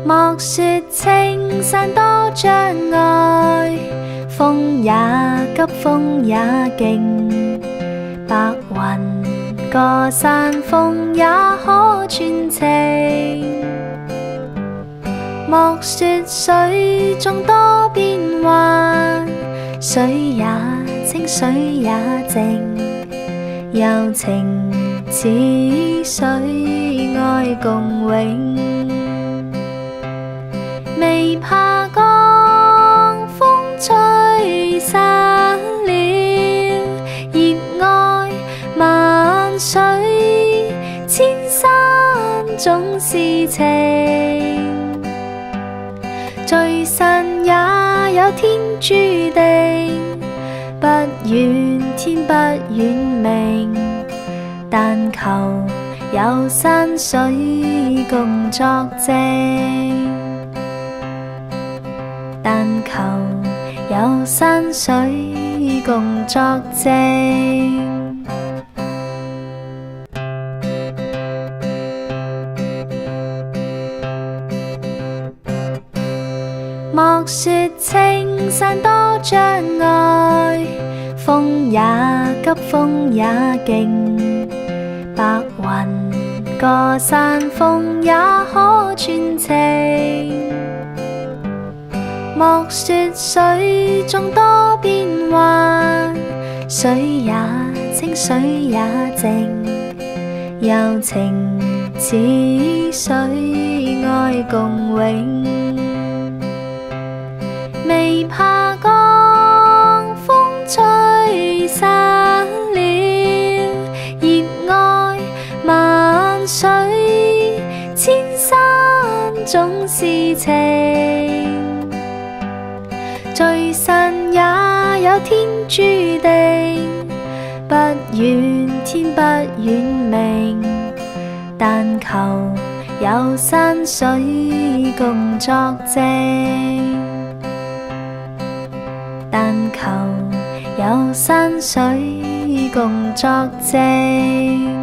莫說青山多障礙，風也急風也勁，白雲過山峰也可傳情。莫說水中多變幻，水也清水也靜，柔情似水愛共永。未怕江風吹散了，熱愛萬水千山總是情。聚散也有天注定，不怨天不怨命，但求有山水共作證。但求有山水共作證。莫說青山多障礙，風也急風也勁，白雲過山峰也可傳情。莫說水中多變幻，水也清水也靜，柔情似水愛共永。未怕江風吹散了，熱愛萬水千山總是情。聚散也有天注定，不怨天不怨命，但求有山水共作證。但求有山水共作證。